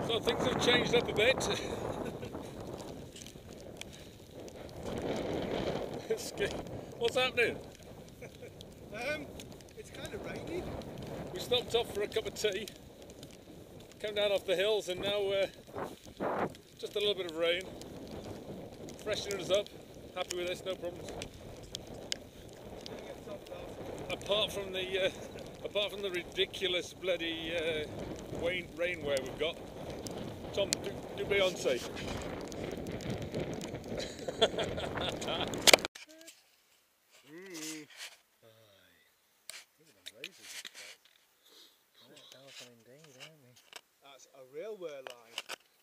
So things have changed up a bit. What's happening? It's kind of rainy. We stopped off for a cup of tea, come down off the hills, and now just a little bit of rain. Freshening us up. Happy with this, no problems. Apart from the ridiculous bloody rainwear we've got. Tom, do Beyonce. That's a railway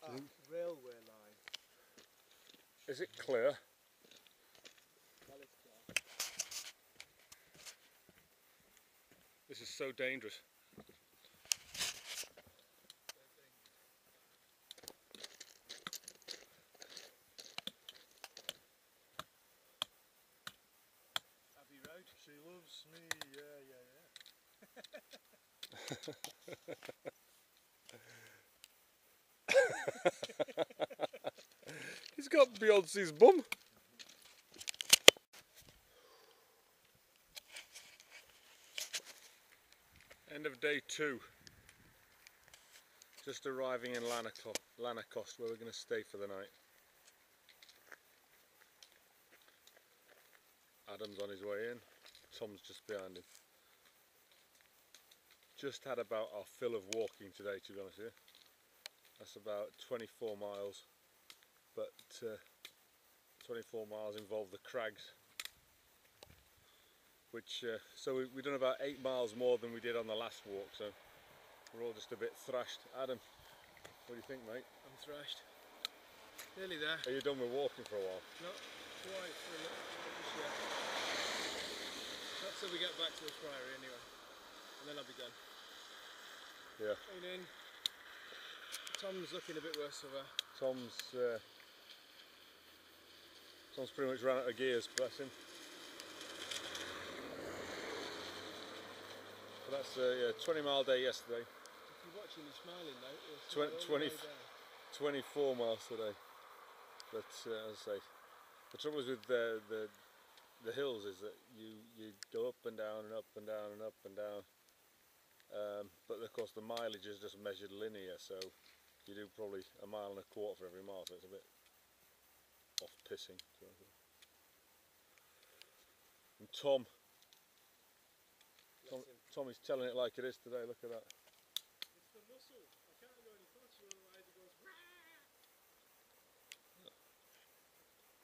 line. Railway line. Is it clear? Well, it's clear. This is so dangerous. Abbey Road. She loves me, yeah. He's got Beyonce's bum. End of day 2. Just arriving in Lanercost, where we're going to stay for the night. Adam's on his way in. Tom's just behind him. Just had about our fill of walking today, to be honest with you. That's about 24 miles, but 24 miles involved the crags, which so we've done about 8 miles more than we did on the last walk, so we're all just a bit thrashed. Adam, what do you think, mate? I'm thrashed. Nearly there. Are you done with walking for a while? Not quite for a little just yet. Not till we get back to the priory anyway, and then I'll be done. Yeah. Going in. Tom's looking a bit worse for wear. Tom's pretty much ran out of gears, bless him. But that's a 20-mile day yesterday. If you're watching, you're smiling though. 24 miles today. But as I say, the trouble is with the hills is that you go up and down and up and down and up and down. But of course the mileage is just measured linear, so you do probably 1.25 miles for every mile, so it's a bit off-pissing. And Tom is telling it like it is today, look at that. It's the muscle. I can't go any faster, otherwise it goes.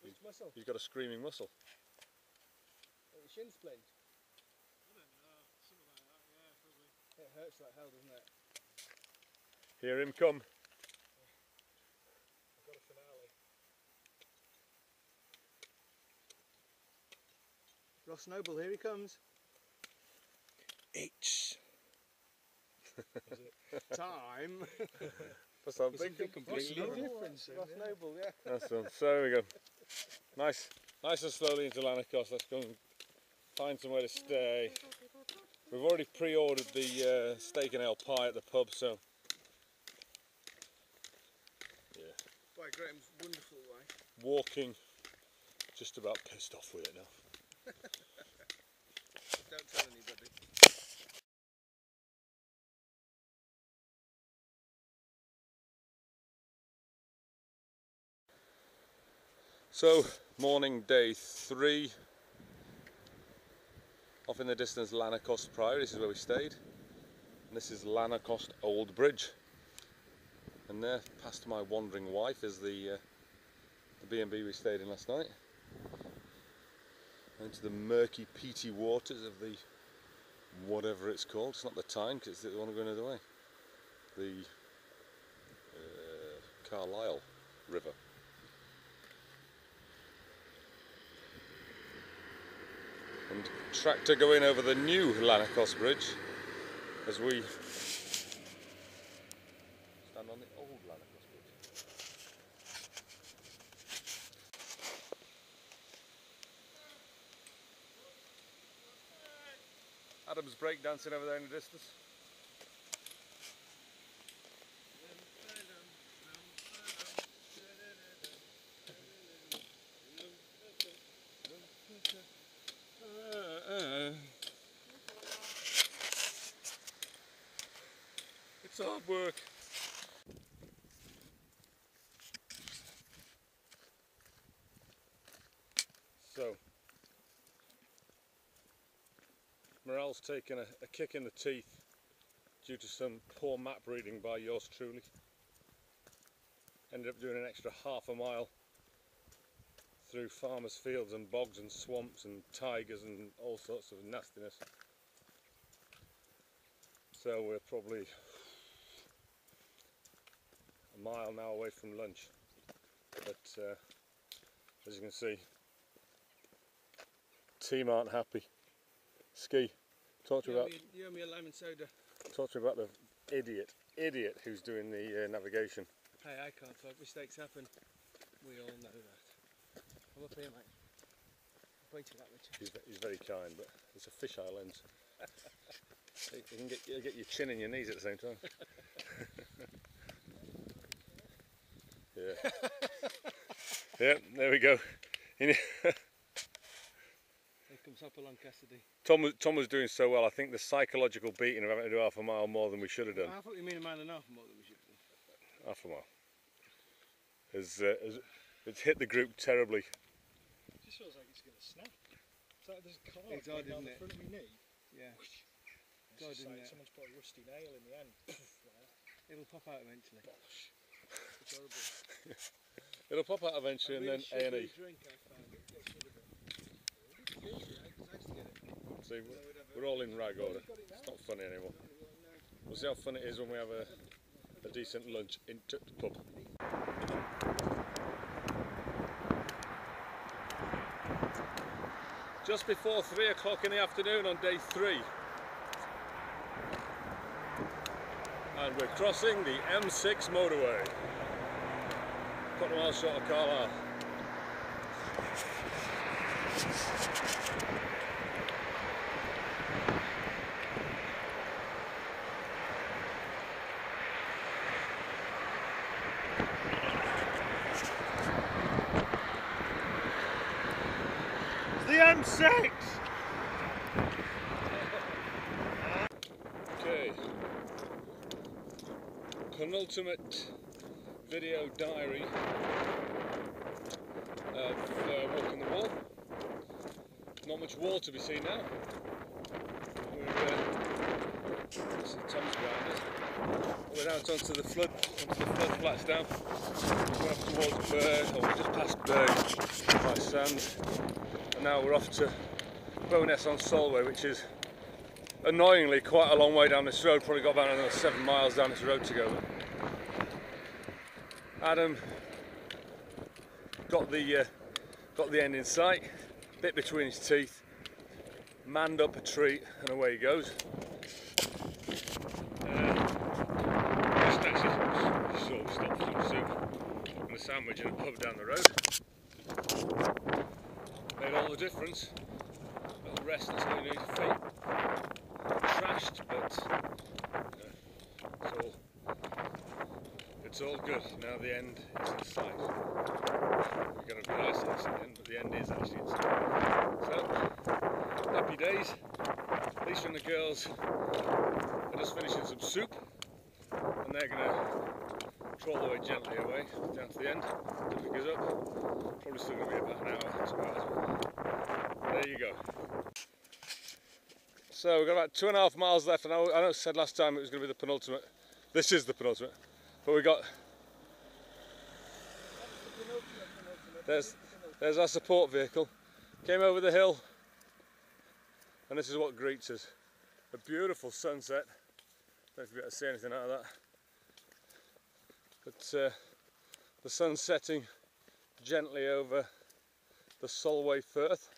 Which muscle? You've got a screaming muscle. The shin splint. I don't know, something like that, yeah, probably. It hurts like hell, doesn't it? Hear him come. I've got a finale. Ross Noble, here he comes. It's Time for something completely different. Ross Noble, yeah. That's one. So there we go. Nice and slowly into Lanercost. Let's go and find somewhere to stay. We've already pre-ordered the steak and ale pie at the pub, so yeah. By Graham's wonderful wife. Walking, just about pissed off with it now. Don't tell anybody. So, morning day 3. Off in the distance, Lanercost Priory. This is where we stayed. And this is Lanercost Old Bridge. And there, past my wandering wife, is the B&B we stayed in last night. Into the murky, peaty waters of the whatever it's called. It's not the Tyne, because it's the one going the other way. The Carlisle River. And tractor going over the new Lanercost Bridge as we stand on the old Lanercost Bridge. Adam's breakdancing over there in the distance. It's hard work. So, morale's taken a kick in the teeth due to some poor map reading by yours truly. Ended up doing an extra half a mile through farmers' fields and bogs and swamps and tigers and all sorts of nastiness. So we're probably a mile now away from lunch, but as you can see, team aren't happy. Ski, talk to me about You owe me a lemon soda. Talk to me about the idiot who's doing the navigation. Hey, I can't talk. Mistakes happen. We all know that. I'm up here, mate. Point to that, Richard. He's very kind, but it's a fisheye lens. You can get your chin and your knees at the same time. Yeah. Yeah, there we go. Here comes Hopalong Cassidy. Tom was doing so well. I think the psychological beating of having to do half a mile more than we should have done. I thought you mean a mile and a half more than we should have done. Half a mile. It's hit the group terribly. It just feels like it's going to snap. It's like there's a car It's odd, down isn't the it? front of my knee. Yeah. It's odd, just isn't like it? someone's put a rusty nail in the end. It'll pop out eventually. It's horrible. It'll pop out eventually and then A&E. Drink, I found it gets rid of it. I used to get it. See, we're all in rag order. It's not funny anymore. We'll see how fun it is when we have a decent lunch in the pub. Just before 3 o'clock in the afternoon on day 3. And we're crossing the M6 motorway. A couple of miles short of Carlisle. The M6! Okay. Penultimate video diary of walking the wall. Not much wall to be seen now. Tom's behind us. We're out onto the flood flats down. We're off towards Berg, or we're just past Berg by Sand. And now we're off to Bowness on Solway, which is annoyingly quite a long way down this road. Probably got about another 7 miles down this road to go. Adam got the end in sight, bit between his teeth, manned up a tree, and away he goes. Just actually sort of stopped for some soup and a sandwich in a pub down the road. Made all the difference. But the rest is going to need feet trashed, but it's all good. Now the end is in sight. We're going to realise it's the end, but the end is actually in sight. So, happy days. Lisa and the girls are just finishing some soup, and they're going to troll their way gently away down to the end to pick us up. Probably still going to be about an hour, 2 hours. There you go. So we've got about 2.5 miles left, and I know I said last time it was going to be the penultimate. This is the penultimate, but we got. There's our support vehicle. Came over the hill, and this is what greets us: a beautiful sunset. Don't know if you'll be able to see anything out of that, but the sun's setting gently over the Solway Firth.